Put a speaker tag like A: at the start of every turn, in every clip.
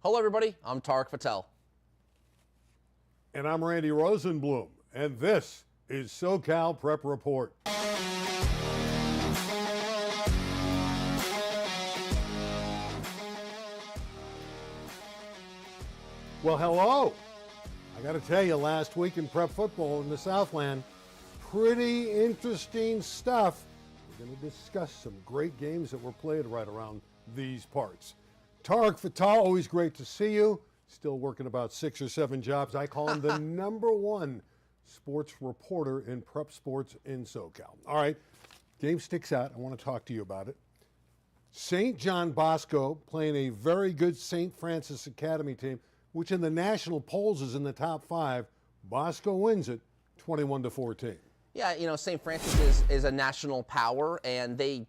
A: Hello, everybody. I'm Tarek Patel.
B: And I'm Randy Rosenblum, and this is SoCal Prep Report. Well, hello. I got to tell you, last week in prep football in the Southland, pretty interesting stuff. We're going to discuss some great games that were played right around these parts. Tarek Fatal, always great to see you. Still working about 6 or 7 jobs. I call him the #1 sports reporter in prep sports in SoCal. All right, game sticks out. I want to talk to you about it. St. John Bosco playing a very good St. Francis Academy team, which in the national polls is in the top 5. Bosco wins it 21-14.
A: Yeah, you know, St. Francis is a national power, and they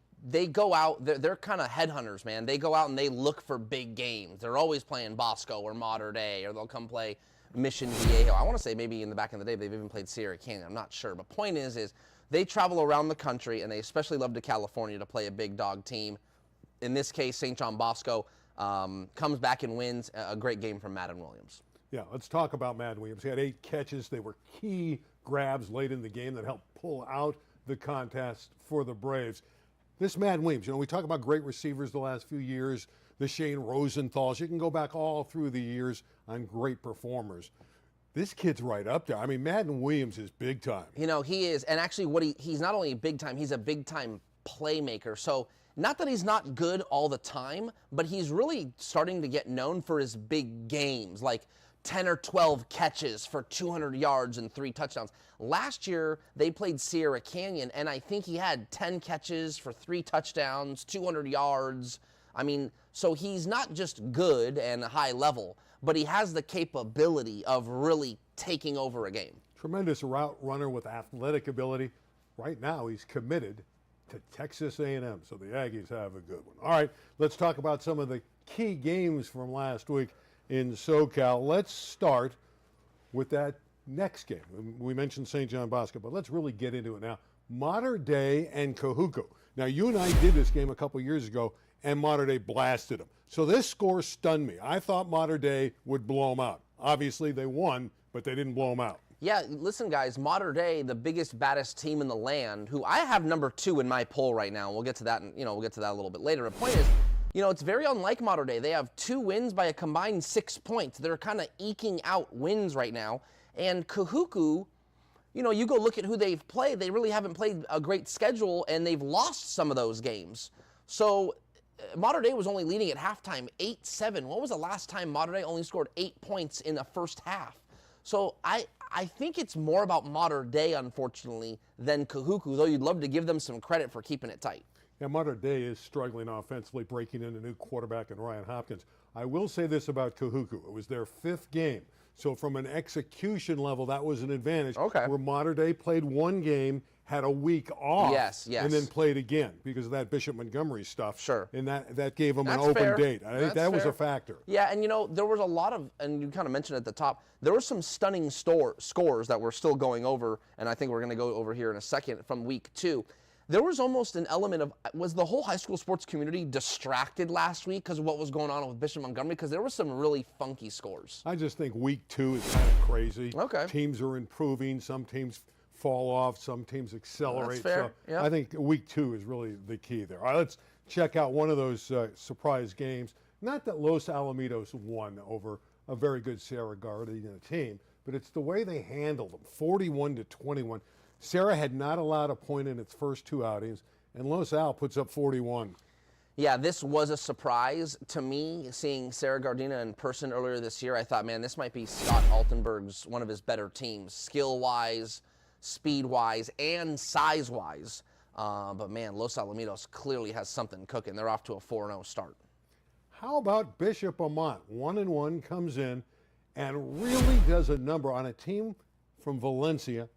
A: go out, they're kind of headhunters, man. They go out and they look for big games. They're always playing Bosco or Mater Dei, or they'll come play Mission Viejo. I want to say maybe in the back in the day they've even played Sierra Canyon. I'm not sure. But point is they travel around the country, and they especially love to California to play a big dog team. In this case, St. John Bosco comes back and wins a great game from Madden Williams.
B: Yeah, let's talk about Madden Williams. He had 8 catches. They were key grabs late in the game that helped pull out the contest for the Braves. This Madden Williams, you know, we talk about great receivers the last few years, the Shane Rosenthals. You can go back all through the years on great performers. This kid's right up there. I mean, Madden Williams is big time.
A: You know, he is. And actually, he's not only big time, he's a big time playmaker. So, not that he's not good all the time, but he's really starting to get known for his big games, like 10 or 12 catches for 200 yards and 3 touchdowns. Last year, they played Sierra Canyon, and I think he had 10 catches for 3 touchdowns, 200 yards. I mean, so he's not just good and high level, but he has the capability of really taking over a game.
B: Tremendous route runner with athletic ability. Right now, he's committed to Texas A&M, so the Aggies have a good one. All right, let's talk about some of the key games from last week in SoCal. Let's start with that next game. We mentioned St. John Bosco, but let's really get into it now. Mater Dei and Kahuku. Now, you and I did this game a couple years ago, and Mater Dei blasted them. So this score stunned me. I thought Mater Dei would blow them out. Obviously, they won, but they didn't blow them out.
A: Yeah, listen, guys, Mater Dei, the biggest, baddest team in the land, who I have #2 in my poll right now. We'll get to that, and we'll get to that a little bit later. The point is, it's very unlike Mater Dei. They have 2 wins by a combined 6 points. They're kind of eking out wins right now. And Kahuku, you go look at who they've played. They really haven't played a great schedule, and they've lost some of those games. So Mater Dei was only leading at halftime 8-7. When was the last time Mater Dei only scored 8 points in the first half? So I think it's more about Mater Dei, unfortunately, than Kahuku, though you'd love to give them some credit for keeping it tight.
B: Yeah, Mater Dei is struggling offensively, breaking in a new quarterback in Ryan Hopkins. I will say this about Kahuku. It was their 5th game. So from an execution level, that was an advantage.
A: Okay.
B: Where Mater Dei played 1 game, had a week off,
A: yes.
B: and then played again because of that Bishop Montgomery stuff.
A: Sure.
B: And that gave them
A: That's
B: an open
A: fair.
B: date. I think that was a factor.
A: Yeah, and there was a lot of, and you kind of mentioned at the top, there were some stunning scores that we're still going over, and I think we're going to go over here in a second from week 2. There was almost an element of, was the whole high school sports community distracted last week because of what was going on with Bishop Montgomery? Because there were some really funky scores.
B: I just think week 2 is kind of crazy.
A: Okay.
B: Teams are improving. Some teams fall off. Some teams accelerate.
A: That's fair.
B: So
A: Yep.
B: I think week 2 is really the key there. All right, let's check out one of those surprise games. Not that Los Alamitos won over a very good Sierra Gardena team, but it's the way they handled them, 41-21. Sarah had not allowed a point in its first 2 outings, and Los Al puts up 41.
A: Yeah, this was a surprise to me, seeing Sarah Gardena in person earlier this year. I thought, man, this might be Scott Altenberg's one of his better teams, skill-wise, speed-wise, and size-wise. But, man, Los Alamitos clearly has something cooking. They're off to a 4-0 start.
B: How about Bishop Amat? 1-1 comes in and really does a number on a team from Valencia.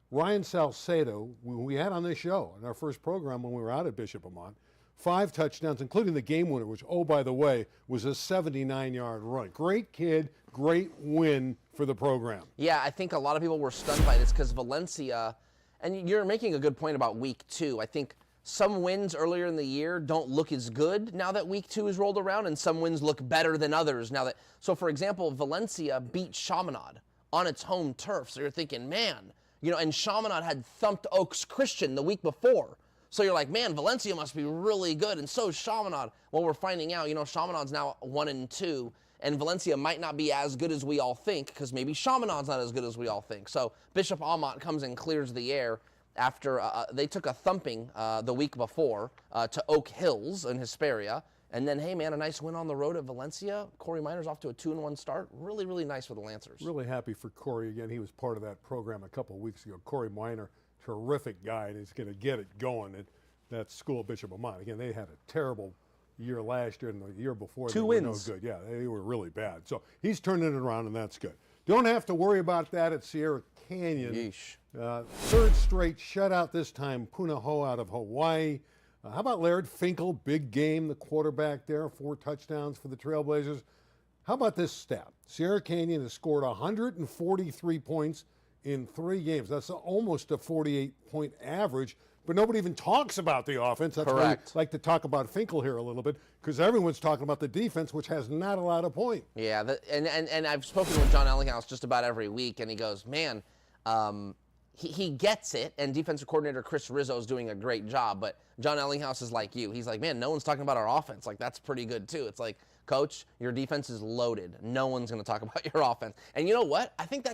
B: Ryan Salcedo, who we had on this show in our first program when we were out at Bishop Amat, 5 touchdowns, including the game winner, which, oh, by the way, was a 79-yard run. Great kid, great win for the program.
A: Yeah, I think a lot of people were stunned by this because Valencia, and you're making a good point about week 2. I think some wins earlier in the year don't look as good now that week 2 is rolled around, and some wins look better than others now that. So, for example, Valencia beat Chaminade on its home turf. So you're thinking, man, and Chaminade had thumped Oaks Christian the week before. So you're like, man, Valencia must be really good, and so is Chaminade. Well, we're finding out, Chaminade's now 1-2, and Valencia might not be as good as we all think, because maybe Chaminade's not as good as we all think. So Bishop Amat comes and clears the air after they took a thumping the week before to Oak Hills in Hesperia. And then, hey, man, a nice win on the road at Valencia. Corey Minor's off to a 2-1 start. Really, really nice for the Lancers.
B: Really happy for Corey again. He was part of that program a couple of weeks ago. Corey Minor, terrific guy, and he's going to get it going at that school, Bishop Amat. Again, they had a terrible year last year, and the year before
A: Two
B: they
A: wins.
B: were no good. Yeah, they were really bad. So he's turning it around, and that's good. Don't have to worry about that at Sierra Canyon.
A: Yeesh.
B: Third straight shutout this time, Punahou out of Hawaii. How about Laird Finkel? Big game, the quarterback there, 4 touchdowns for the Trailblazers. How about this stat? Sierra Canyon has scored 143 points in 3 games. That's almost a 48-point average, but nobody even talks about the offense. That's
A: Correct.
B: why I like to talk about Finkel here a little bit, because everyone's talking about the defense, which has not allowed a point.
A: Yeah, and I've spoken with John Ellinghaus just about every week, and he goes, man, he gets it, and defensive coordinator Chris Rizzo is doing a great job, but John Ellinghaus is like you. He's like, man, no one's talking about our offense. Like, that's pretty good, too. It's like, Coach, your defense is loaded. No one's going to talk about your offense. And you know what? I think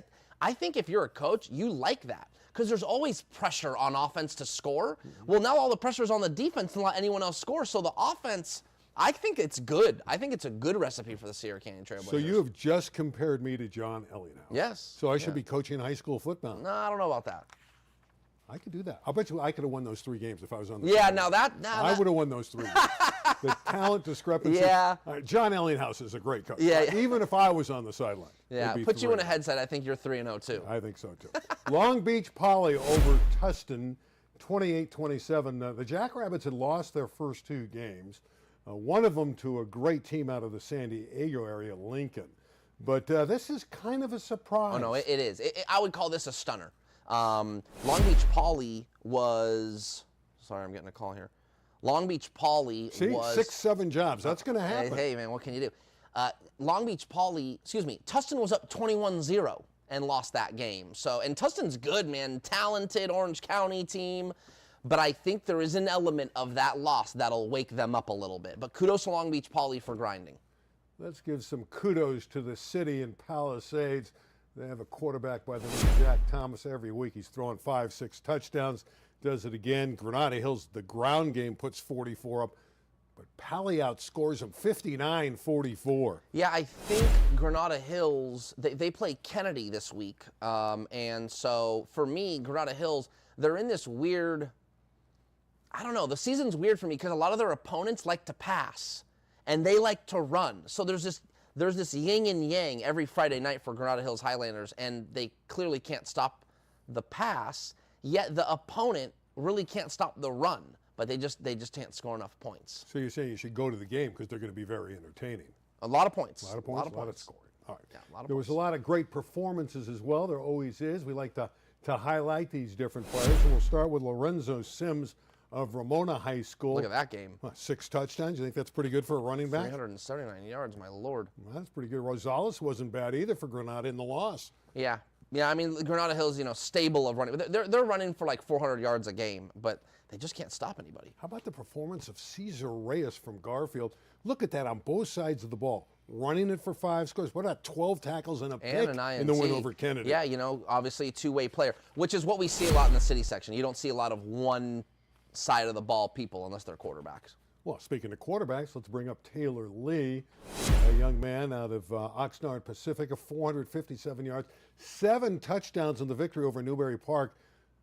A: if you're a coach, you like that, because there's always pressure on offense to score. Well, now all the pressure is on the defense to not let anyone else score, so the offense, I think it's good. I think it's a good recipe for the Sierra Canyon Trailblazers.
B: So you have just compared me to John Ellinghaus.
A: Yes.
B: So I should be coaching high school football.
A: No, I don't know about that.
B: I could do that. I'll bet you I could have won those 3 games if I was on the
A: Yeah,
B: team. I would have won those 3 games. The talent discrepancy.
A: Yeah.
B: John Ellinghaus is a great coach.
A: Yeah.
B: Even if I was on the sideline.
A: Yeah, put you in a headset. I think you're 3-0 too.
B: I think so too. Long Beach Poly over Tustin, 28-27. The Jackrabbits had lost their first 2 games. One of them to a great team out of the San Diego area, Lincoln. But this is kind of a surprise.
A: Oh, no, it is. I would call this a stunner. Long Beach Poly was, sorry, I'm getting a call here. Long Beach Poly was
B: 6-7 jobs. That's going to happen.
A: Hey, man, what can you do? Long Beach Poly, Tustin was up 21-0 and lost that game. So, and Tustin's good, man, talented Orange County team. But I think there is an element of that loss that'll wake them up a little bit. But kudos to Long Beach Poly for grinding.
B: Let's give some kudos to the city in Palisades. They have a quarterback by the name of Jack Thomas every week. He's throwing 5-6 touchdowns, does it again. Granada Hills, the ground game, puts 44 up. But Pali outscores them 59-44.
A: Yeah, I think Granada Hills, they play Kennedy this week. And so for me, Granada Hills, they're in this weird, I don't know, the season's weird for me because a lot of their opponents like to pass and they like to run. So there's this yin and yang every Friday night for Granada Hills Highlanders, and they clearly can't stop the pass, yet the opponent really can't stop the run, but they just can't score enough points.
B: So you're saying you should go to the game because they're going to be very entertaining.
A: A lot of points.
B: A lot of points, a lot of scoring. All right.
A: Yeah, a lot of
B: there was
A: points.
B: a lot of great performances as well. There always is. We like to highlight these different players, and we'll start with Lorenzo Sims of Ramona High School.
A: Look at that game.
B: 6 touchdowns. You think that's pretty good for a running back?
A: 379 yards, my lord.
B: Well, that's pretty good. Rosales wasn't bad either for Granada in the loss.
A: Yeah. Yeah, I mean, Granada Hills, stable of running. They're running for like 400 yards a game, but they just can't stop anybody.
B: How about the performance of Cesar Reyes from Garfield? Look at that on both sides of the ball. Running it for 5 scores. What about 12 tackles and a pick in the win over Kennedy?
A: Yeah, obviously a two-way player, which is what we see a lot in the city section. You don't see a lot of one side of the ball people unless they're quarterbacks.
B: Well, speaking of quarterbacks, let's bring up Taylor Lee, a young man out of Oxnard Pacifica, 457 yards, 7 touchdowns in the victory over Newberry Park.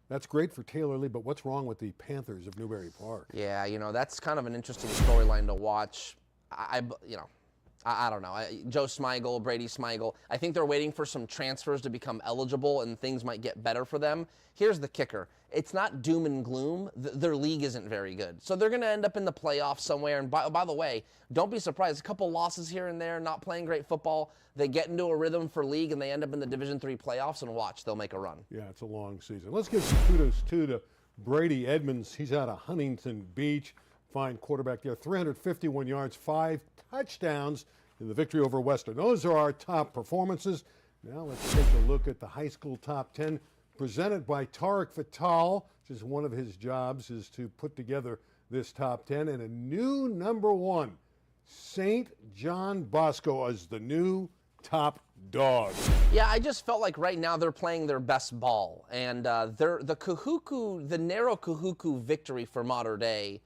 B: That's great for Taylor Lee, but what's wrong with the Panthers of Newberry Park?
A: Yeah, that's kind of an interesting storyline to watch. I don't know. Joe Smigel, Brady Smigel, I think they're waiting for some transfers to become eligible and things might get better for them. Here's the kicker. It's not doom and gloom. Their league isn't very good. So they're going to end up in the playoffs somewhere. And by the way, don't be surprised. A couple losses here and there, not playing great football. They get into a rhythm for league and they end up in the Division III playoffs, and watch, they'll make a run.
B: Yeah, it's a long season. Let's give some kudos, too, to Brady Edmonds, he's out of Huntington Beach. Fine quarterback there. 351 yards, 5 touchdowns in the victory over Western. Those are our top performances. Now let's take a look at the high school top 10 presented by Tarek Fatal. Just one of his jobs is to put together this top 10. And a new number 1, St. John Bosco as the new top dog.
A: Yeah, I just felt like right now they're playing their best ball. And the narrow Kahuku victory for Mater Dei,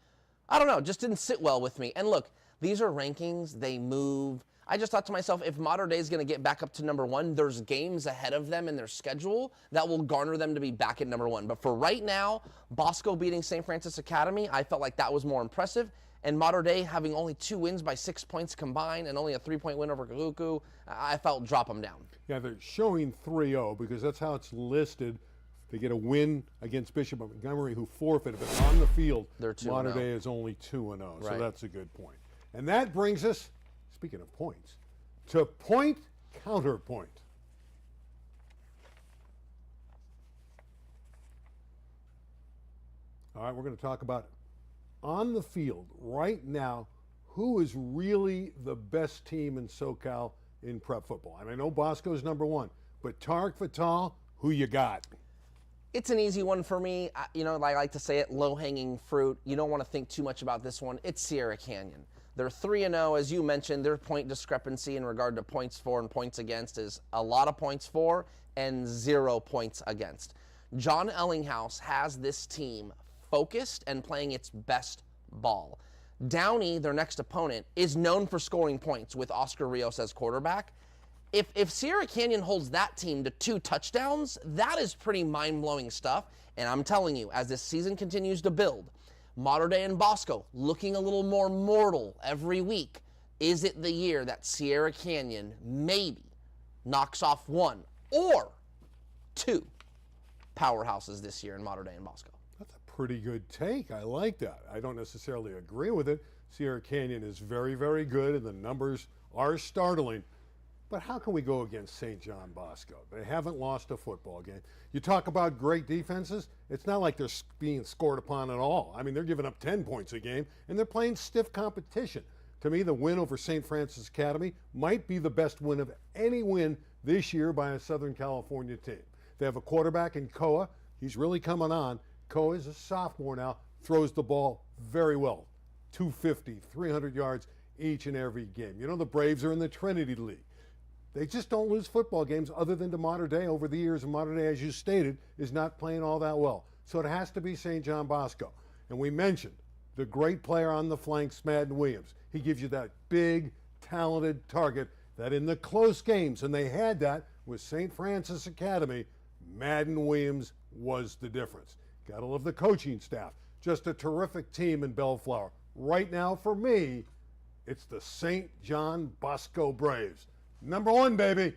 A: I don't know, just didn't sit well with me. And look, these are rankings, they move. I just thought to myself, if Mater Dei is going to get back up to number 1, there's games ahead of them in their schedule that will garner them to be back at number 1. But for right now, Bosco beating St. Francis Academy, I felt like that was more impressive. And Mater Dei having only 2 wins by 6 points combined and only a 3-point win over Kahuku, I felt drop them down.
B: Yeah, they're showing 3-0 because that's how it's listed. They get a win against Bishop Montgomery, who forfeited, but on the field, Mater Dei is only 2-0,
A: right.
B: So that's a good point. And that brings us, speaking of points, to point counterpoint. All right, we're going to talk about on the field right now, who is really the best team in SoCal in prep football? I know Bosco's number 1, but Tarek Fatal, who you got?
A: It's an easy one for me. I like to say it, low-hanging fruit. You don't want to think too much about this one. It's Sierra Canyon. They're 3-0, as you mentioned. Their point discrepancy in regard to points for and points against is a lot of points for and 0 points against. John Ellinghaus has this team focused and playing its best ball. Downey, their next opponent, is known for scoring points with Oscar Rios as quarterback. If Sierra Canyon holds that team to 2 touchdowns, that is pretty mind-blowing stuff. And I'm telling you, as this season continues to build, Mater Dei and Bosco looking a little more mortal every week. Is it the year that Sierra Canyon maybe knocks off 1 or 2 powerhouses this year in Mater Dei and Bosco?
B: That's a pretty good take. I like that. I don't necessarily agree with it. Sierra Canyon is very, very good, and the numbers are startling. But how can we go against St. John Bosco? They haven't lost a football game. You talk about great defenses, it's not like they're being scored upon at all. I mean, they're giving up 10 points a game, and they're playing stiff competition. To me, the win over St. Francis Academy might be the best win of any win this year by a Southern California team. They have a quarterback in Koa. He's really coming on. Koa is a sophomore now, throws the ball very well. 250, 300 yards each and every game. You know, the Braves are in the Trinity League. They just don't lose football games other than to Mater Dei over the years, and Mater Dei, as you stated, is not playing all that well. So it has to be St. John Bosco. And we mentioned the great player on the flanks, Madden Williams. He gives you that big, talented target that in the close games, and they had that with St. Francis Academy, Madden Williams was the difference. Gotta love the coaching staff. Just a terrific team in Bellflower. Right now, for me, it's the St. John Bosco Braves. Number 1, baby.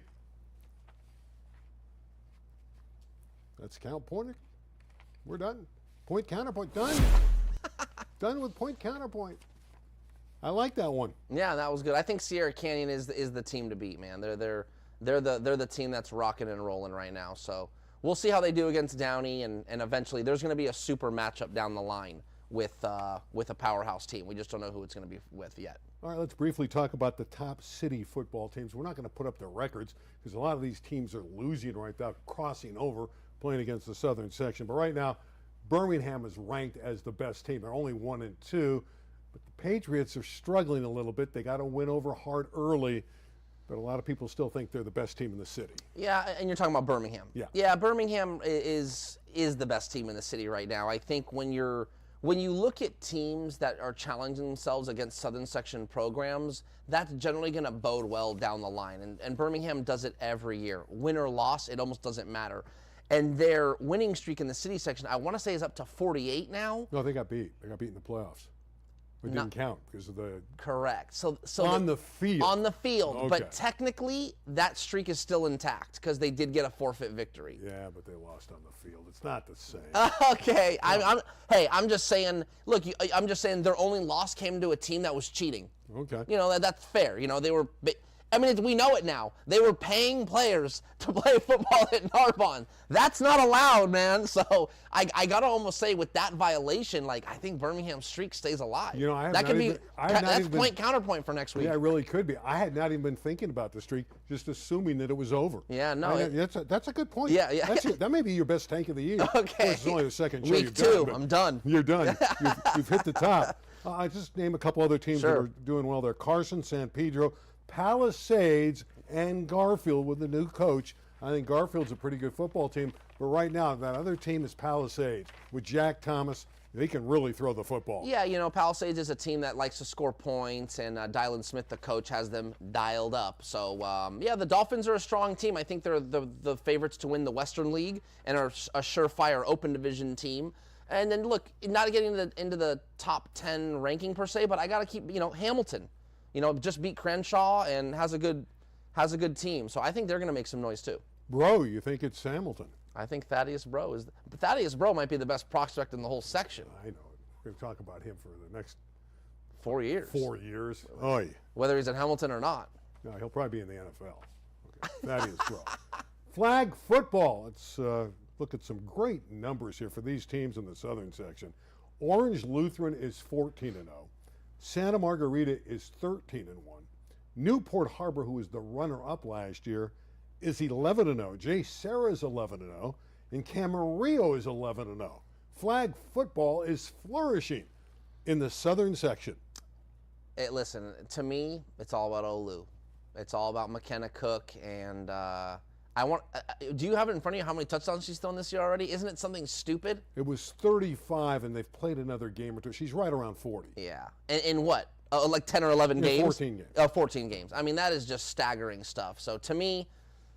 B: Let's count point. We're done. Point counterpoint. Done. Done with point counterpoint. I like that one.
A: Yeah, that was good. I think Sierra Canyon is the team to beat, man. They're the team that's rocking and rolling right now. So we'll see how they do against Downey, and eventually there's going to be a super matchup down the line with a powerhouse team. We just don't know who it's going to be with yet.
B: All right, let's briefly talk about the top city football teams. We're not going to put up their records because a lot of these teams are losing right now, crossing over, playing against the southern section. But right now, Birmingham is ranked as the best team. They're only 1-2, but the Patriots are struggling a little bit. They got to win over Hart early, but a lot of people still think they're the best team in the city.
A: Yeah, and you're talking about Birmingham.
B: Yeah,
A: Birmingham is the best team in the city right now. I think when you look at teams that are challenging themselves against Southern Section programs, that's generally going to bode well down the line. And Birmingham does it every year. Win or loss, it almost doesn't matter. And their winning streak in the city section, I want to say, is up to 48 now.
B: No, they got beat. They got beat in the playoffs. It didn't count because of the...
A: Correct. So
B: on the field.
A: On the field.
B: Okay.
A: But technically, that streak is still intact because they did get a forfeit victory.
B: Yeah, but they lost on the field. It's not the same.
A: Okay. I'm just saying, look, I'm just saying their only loss came to a team that was cheating.
B: Okay.
A: You know, that's fair. You know, I mean, we know it now. They were paying players to play football at Narbonne. That's not allowed, man. So I got to almost say with that violation, like, I think Birmingham's streak stays alive.
B: You know,
A: that's counterpoint for next week.
B: Yeah, it really could be. I had not even been thinking about the streak, just assuming that it was over.
A: Yeah, no.
B: That's a good point.
A: Yeah.
B: That may be your best take of the year.
A: Okay.
B: Of course, it's only the second show
A: Week
B: you've
A: 2,
B: done,
A: I'm done.
B: You're done. You've hit the top. I just name a couple other teams that
A: Sure.
B: are doing well there. Carson, San Pedro, Palisades, and Garfield with the new coach. I think Garfield's a pretty good football team, but right now that other team is Palisades with Jack Thomas. They can really throw the football.
A: Yeah, you know, Palisades is a team that likes to score points, and Dylan Smith, the coach, has them dialed up. So, yeah, the Dolphins are a strong team. I think they're the favorites to win the Western League and are a surefire open division team. And then, look, not getting into the top 10 ranking per se, but I got to keep, Hamilton, just beat Crenshaw and has a good team. So I think they're going to make some noise too.
B: Bro, you think it's Hamilton?
A: I think Thaddeus Bro might be the best prospect in the whole section.
B: I know. We're going to talk about him for the next
A: 4 years.
B: 4 years. Oy.
A: Whether he's at Hamilton or not.
B: No, he'll probably be in the NFL. Okay. Thaddeus Bro. Flag football. Let's look at some great numbers here for these teams in the southern section. Orange Lutheran is 14-0. Santa Margarita is 13-1. Newport Harbor, who was the runner-up last year, is 11-0. Jay Serra is 11-0. And Camarillo is 11-0. Flag football is flourishing in the southern section.
A: Hey, listen, to me, it's all about Olu. It's all about McKenna Cook, and do you have it in front of you how many touchdowns she's thrown this year already? Isn't it something stupid?
B: It was 35, and they've played another game or two. She's right around 40.
A: Yeah. In what? Like 10 or 11 games?
B: 14 games.
A: 14 games. I mean, that is just staggering stuff. So to me,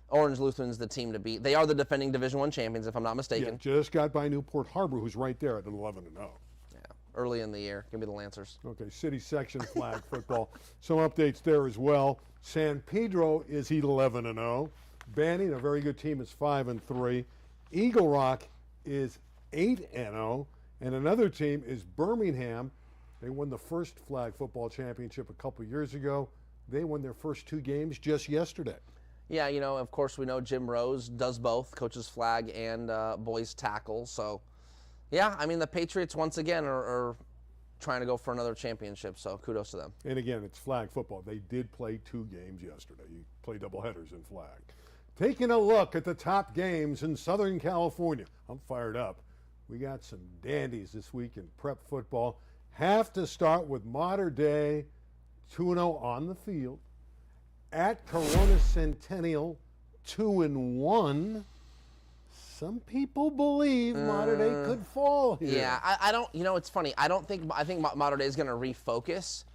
A: Orange Lutheran's the team to beat. They are the defending Division I champions, if I'm not mistaken.
B: Yeah, just got by Newport Harbor, who's right there at 11-0.
A: Yeah. Early in the year. Give me the Lancers.
B: Okay, city section flag football. Some updates there as well. San Pedro is 11-0. Banning, a very good team, is 5-3. Eagle Rock is 8-0. And another team is Birmingham. They won the first flag football championship a couple years ago. They won their first 2 games just yesterday.
A: Yeah, of course we know Jim Rose does both, coaches flag and boys tackle. So, yeah, I mean, the Patriots once again are trying to go for another championship, so kudos to them.
B: And again, it's flag football. They did play 2 games yesterday. You play doubleheaders in flag. Taking a look at the top games in Southern California. I'm fired up. We got some dandies this week in prep football. Have to start with Mater Dei, 2-0 on the field. At Corona Centennial, 2-1. Some people believe Mater Dei could fall here.
A: Yeah, I don't. It's funny. I think Mater Dei is going to refocus,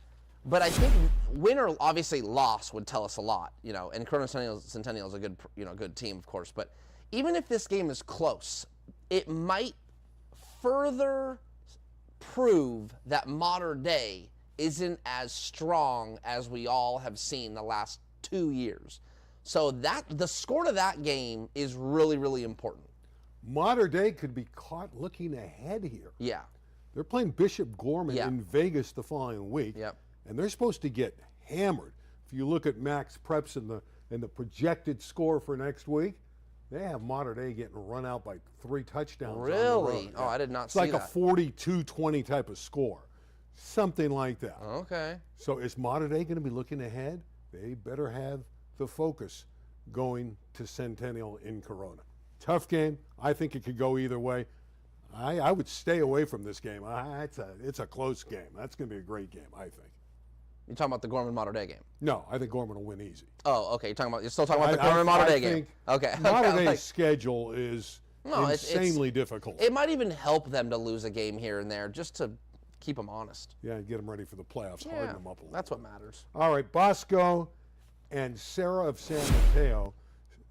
A: but I think win or obviously loss would tell us a lot. And Corona Centennial is a good, good team, of course. But even if this game is close, it might further prove that Mater Dei isn't as strong as we all have seen the last 2 years. So the score to that game is really, really important.
B: Mater Dei could be caught looking ahead here.
A: Yeah.
B: They're playing Bishop Gorman in Vegas the following week.
A: Yep.
B: And they're supposed to get hammered. If you look at Max Preps and the projected score for next week, they have Mater Dei getting run out by 3 touchdowns.
A: Really?
B: On the road.
A: Oh, I did not
B: it's
A: see
B: like
A: that.
B: a 42-20 type of score. Something like that.
A: Okay.
B: So is Mater Dei going to be looking ahead? They better have the focus going to Centennial in Corona. Tough game. I think it could go either way. I would stay away from this game. It's a close game. That's going to be a great game, I think.
A: You're talking about the Gorman Mater Dei game?
B: No, I think Gorman will win easy.
A: Oh, okay. You're still talking about the Gorman Mater Dei game? Okay.
B: Mater Dei's schedule is insanely difficult.
A: It might even help them to lose a game here and there just to keep them honest.
B: Yeah, get them ready for the playoffs, harden them up a little.
A: That's what matters.
B: All right, Bosco and Sarah of San Mateo.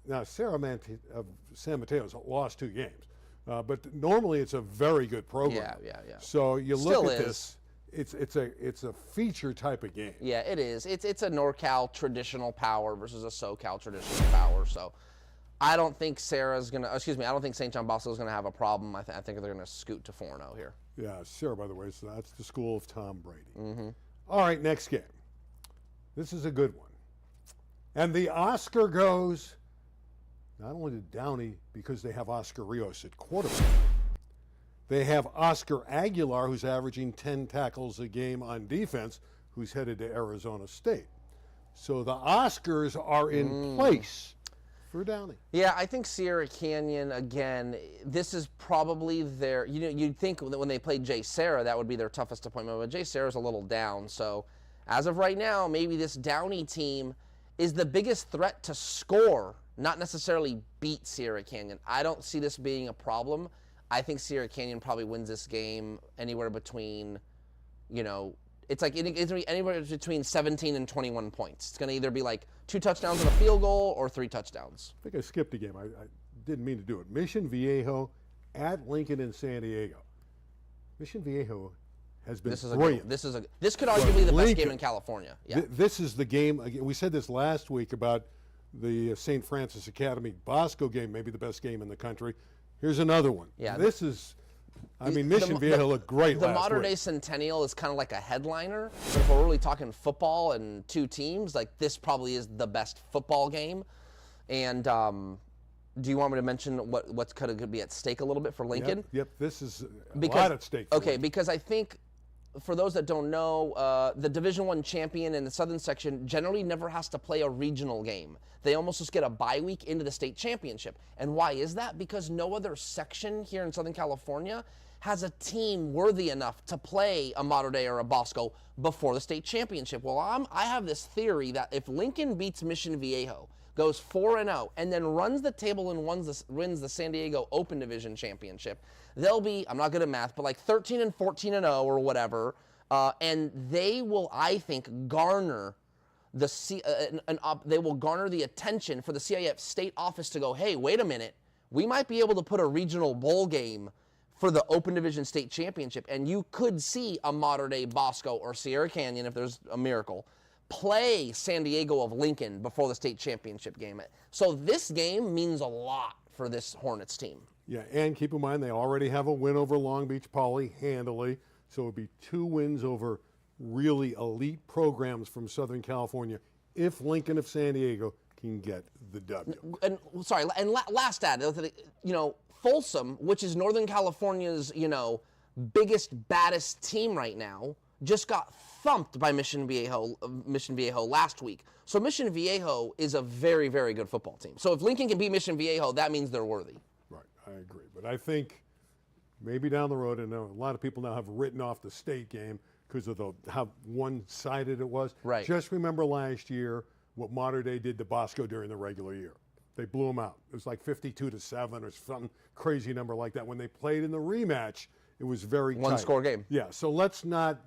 B: Now, Sarah of San Mateo's lost 2 games, but normally it's a very good program.
A: Yeah.
B: So you
A: Still
B: look at
A: is.
B: this, it's a feature type of game.
A: Yeah, it is. It's a NorCal traditional power versus a SoCal traditional power. So I don't think I don't think St. John Bosco is going to have a problem. I think they're going to scoot to 4-0 here.
B: Yeah, Sarah, by the way, so that's the school of Tom Brady. Mm-hmm. All right, next game. This is a good one. And the Oscar goes not only to Downey because they have Oscar Rios at quarterback. They have Oscar Aguilar, who's averaging 10 tackles a game on defense, who's headed to Arizona State. So the Oscars are in place for Downey.
A: Yeah, I think Sierra Canyon, again, this is probably their, you'd think that when they played Jay Serra, that would be their toughest appointment, but Jay Serra's a little down. So as of right now, maybe this Downey team is the biggest threat to score, not necessarily beat Sierra Canyon. I don't see this being a problem. I think Sierra Canyon probably wins this game anywhere between, it's like it's gonna be anywhere between 17 and 21 points. It's gonna either be like 2 touchdowns and a field goal or 3 touchdowns.
B: I think I skipped a game. I didn't mean to do it. Mission Viejo at Lincoln in San Diego. Mission Viejo has been brilliant.
A: This could arguably be the best game in California. Yeah.
B: This is the game. We said this last week about the St. Francis Academy Bosco game, maybe the best game in the country. Here's another one.
A: Yeah.
B: This is. Mission Viejo looked great last week.
A: The modern-day Centennial is kind of like a headliner, but if we're really talking football and 2 teams, like this probably is the best football game. And do you want me to mention what's could be at stake a little bit for Lincoln?
B: Yep. This is a lot at stake. For Lincoln.
A: Because I think for those that don't know, the Division I champion in the Southern section generally never has to play a regional game. They almost just get a bye week into the state championship. And why is that? Because no other section here in Southern California has a team worthy enough to play a Mater Dei or a Bosco before the state championship. Well, I have this theory that if Lincoln beats Mission Viejo, goes 4-0, and then runs the table and wins the San Diego Open Division Championship, they'll be, I'm not good at math, but like 13 and 14 and 0 or whatever, and they will, I think, garner they will garner the attention for the CIF state office to go, hey, wait a minute, we might be able to put a regional bowl game for the Open Division State Championship, and you could see a Mater Dei Bosco or Sierra Canyon, if there's a miracle, play San Diego of Lincoln before the state championship game. So this game means a lot for this Hornets team.
B: Yeah, and keep in mind they already have a win over Long Beach Poly handily, so it would be 2 wins over really elite programs from Southern California if Lincoln of San Diego can get the W.
A: And last stat, Folsom, which is Northern California's, biggest, baddest team right now, just got thumped by Mission Viejo last week. So Mission Viejo is a very, very good football team. So if Lincoln can beat Mission Viejo, that means they're worthy.
B: Right, I agree. But I think maybe down the road, and a lot of people now have written off the state game because of how one-sided it was.
A: Right.
B: Just remember last year what Mater Dei did to Bosco during the regular year. They blew them out. It was like 52-7 or some crazy number like that. When they played in the rematch, it was very tight.
A: One-score game.
B: Yeah, so let's not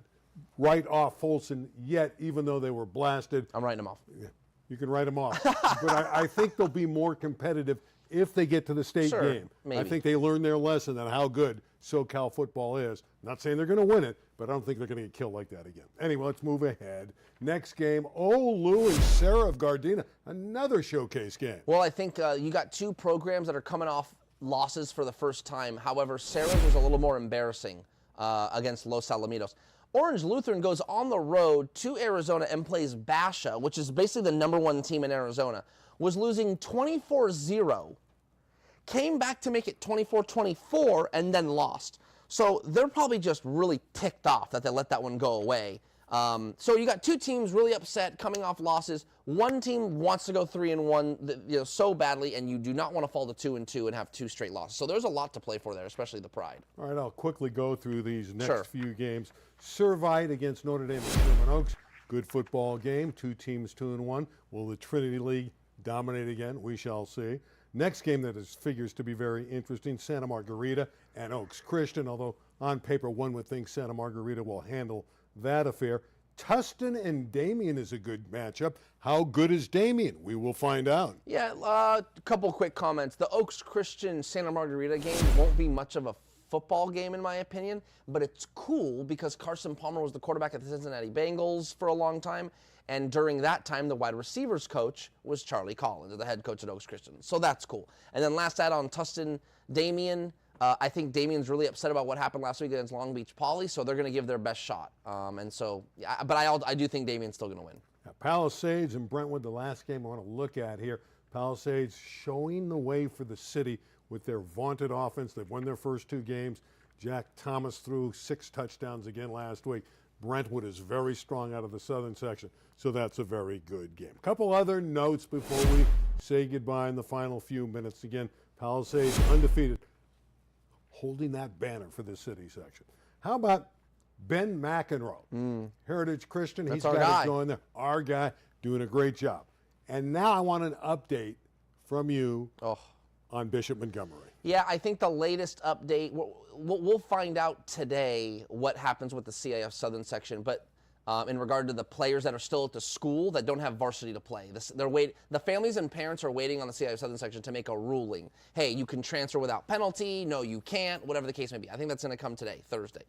B: write off Folsom yet, even though they were blasted.
A: I'm writing them off.
B: Yeah, you can write them off. But I think they'll be more competitive if they get to the state game.
A: Maybe.
B: I think they learned their lesson on how good SoCal football is. Not saying they're going to win it, but I don't think they're going to get killed like that again. Anyway, let's move ahead. Next game, Lou and Sarah of Gardena, another showcase game.
A: Well, I think you got 2 programs that are coming off losses for the first time. However, Sarah's was a little more embarrassing against Los Alamitos. Orange Lutheran goes on the road to Arizona and plays Basha, which is basically the #1 team in Arizona, was losing 24-0, came back to make it 24-24, and then lost. So they're probably just really ticked off that they let that one go away. So you got 2 teams really upset coming off losses. One team wants to go 3-1 so badly, and you do not want to fall to 2-2 and have 2 straight losses. So there's a lot to play for there, especially the Pride.
B: All right, I'll quickly go through these next
A: Sure.
B: few games. Servite against Notre Dame and Sherman Oaks. Good football game. 2 teams 2-1. Will the Trinity League dominate again? We shall see. Next game that figures to be very interesting, Santa Margarita and Oaks Christian, although on paper one would think Santa Margarita will handle that affair. Tustin and Damien is a good matchup. How good is Damien? We will find out.
A: Yeah, a couple quick comments. The Oaks Christian Santa Margarita game won't be much of a football game in my opinion, but it's cool because Carson Palmer was the quarterback at the Cincinnati Bengals for a long time, and during that time the wide receivers coach was Charlie Collins, the head coach at Oaks Christian. So that's cool. And then last add on Tustin Damien. I think Damien's really upset about what happened last week against Long Beach Poly, so they're going to give their best shot. But I do think Damien's still going to win.
B: Now, Palisades and Brentwood, the last game I want to look at here. Palisades showing the way for the city with their vaunted offense. They've won their first 2 games. Jack Thomas threw 6 touchdowns again last week. Brentwood is very strong out of the southern section, so that's a very good game. A couple other notes before we say goodbye in the final few minutes. Again, Palisades undefeated, holding that banner for the city section. How about Ben McEnroe, Heritage Christian?
A: That's
B: He's
A: our
B: got
A: guy.
B: it going there. Our guy doing a great job. And now I want an update from you on Bishop Montgomery.
A: Yeah, I think the latest update, we'll find out today what happens with the CIF Southern section, but in regard to the players that are still at the school that don't have varsity to play. The families and parents are waiting on the CIF Southern section to make a ruling. Hey, you can transfer without penalty. No, you can't, whatever the case may be. I think that's going to come today, Thursday.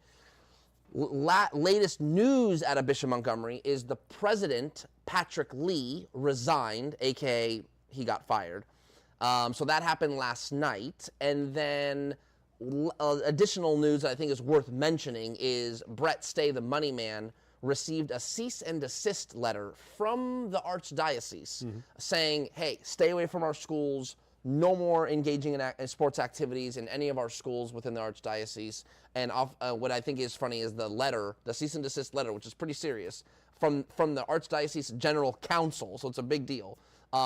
A: Latest news out of Bishop Montgomery is the president, Patrick Lee, resigned, a.k.a. he got fired. So that happened last night. And then additional news that I think is worth mentioning is Brett Stay, the money man, received a cease and desist letter from the Archdiocese saying, hey, stay away from our schools, no more engaging in sports activities in any of our schools within the Archdiocese. And what I think is funny is the letter, the cease and desist letter, which is pretty serious, from the Archdiocese General Council, so it's a big deal,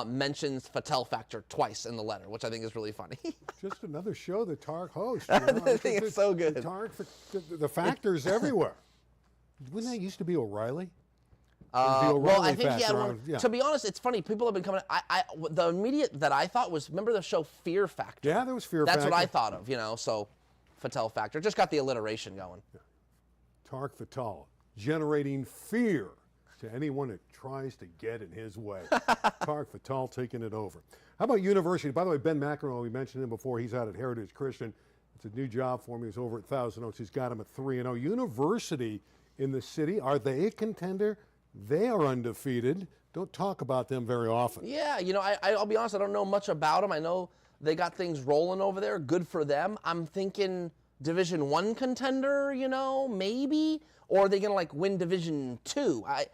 A: mentions Fattel factor twice in the letter, which I think is really funny.
B: Just another show that Tarek hosts.
A: I think it's so good.
B: The factors everywhere. Wouldn't that used to be O'Reilly?
A: Well, I think he had one. Yeah. To be honest, it's funny. People have been coming. The immediate that I thought was, remember the show Fear Factor?
B: Yeah, there was Fear Factor.
A: That's what I thought of, So Fattel factor. Just got the alliteration going.
B: Yeah. Tarek Fattel, generating fear to anyone that tries to get in his way. Tarek Fattel taking it over. How about University? By the way, Ben McEnroe, we mentioned him before. He's out at Heritage Christian. It's a new job for him. He's over at Thousand Oaks. He's got him at 3-0. University in the city, are they a contender? They are undefeated. Don't talk about them very often.
A: Yeah, I'll be honest, I don't know much about them. I know they got things rolling over there. Good for them. I'm thinking Division I contender, maybe? Or are they going to win Division II? I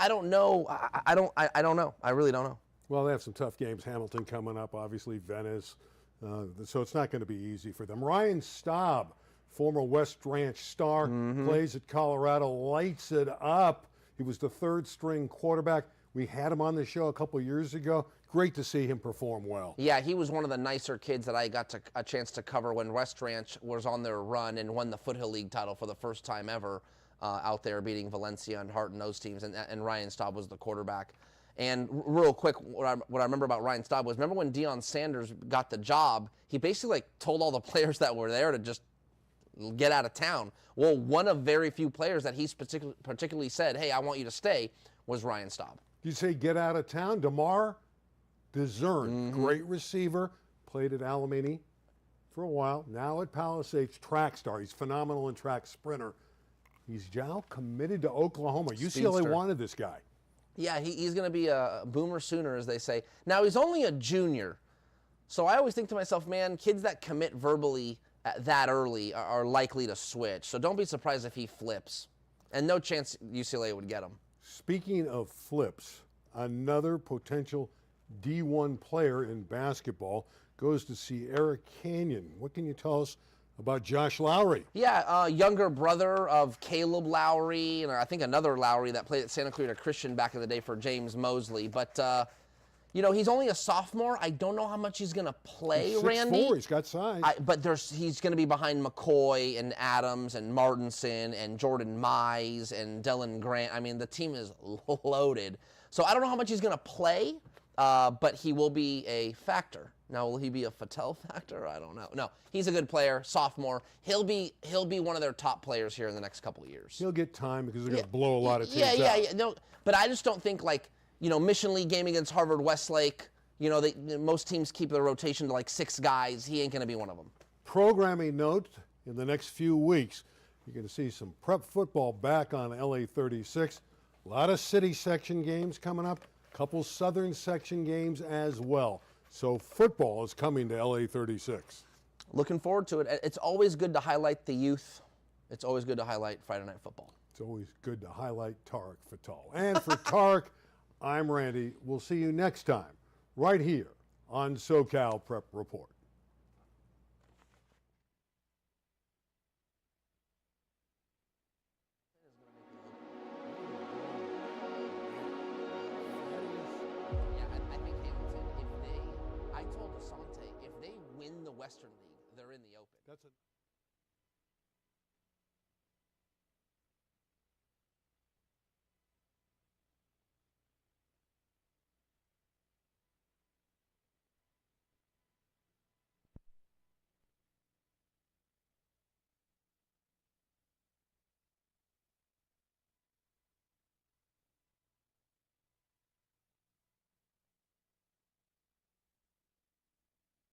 A: don't know. I don't know. I really don't know.
B: Well, they have some tough games. Hamilton coming up, obviously Venice. So it's not going to be easy for them. Ryan Staub, former West Ranch star, plays at Colorado, lights it up. He was the 3rd string quarterback. We had him on the show a couple years ago. Great to see him perform well. Yeah, he was one of the nicer kids that I got a chance to cover when West Ranch was on their run and won the Foothill League title for the first time ever out there, beating Valencia and Hart and those teams. And Ryan Staub was the quarterback. And real quick, what I remember about Ryan Staub was, remember when Deion Sanders got the job, he basically told all the players that were there to just get out of town. Well, one of very few players that he's particularly said, hey, I want you to stay, was Ryan Staub. You say get out of town? DeMar DeZern, great receiver, played at Alamany for a while, now at Palisades, track star. He's phenomenal in track, sprinter. He's now committed to Oklahoma. UCLA wanted this guy. Yeah, he's going to be a boomer sooner, as they say. Now, he's only a junior, so I always think to myself, man, kids that commit verbally that early are likely to switch. So don't be surprised if he flips. And no chance UCLA would get him. Speaking of flips, another potential D1 player in basketball goes to Sierra Canyon. What can you tell us about Josh Lowry? Yeah, younger brother of Caleb Lowry, and I think another Lowry that played at Santa Clarita Christian back in the day for James Mosley. But, he's only a sophomore. I don't know how much he's going to play, he's 6'4", Randy. He's got size. But he's going to be behind McCoy and Adams and Martinson and Jordan Mize and Dylan Grant. I mean, the team is loaded. So I don't know how much he's going to play, but he will be a factor. Now, will he be a Fattel factor? I don't know. No, he's a good player, sophomore. He'll be one of their top players here in the next couple of years. He'll get time because they're going to blow a lot of teams out. Yeah. No, but I just don't think Mission League game against Harvard Westlake, most teams keep their rotation to 6 guys. He ain't going to be one of them. Programming note, in the next few weeks, you're going to see some prep football back on LA 36. A lot of city section games coming up, a couple southern section games as well. So football is coming to LA 36. Looking forward to it. It's always good to highlight the youth. It's always good to highlight Friday Night Football. It's always good to highlight Tarek Fattel. And for Tarek, I'm Randy. We'll see you next time, right here on SoCal Prep Report.
A: I told Asante, if they win the Western League, they're in the Open.
B: That's a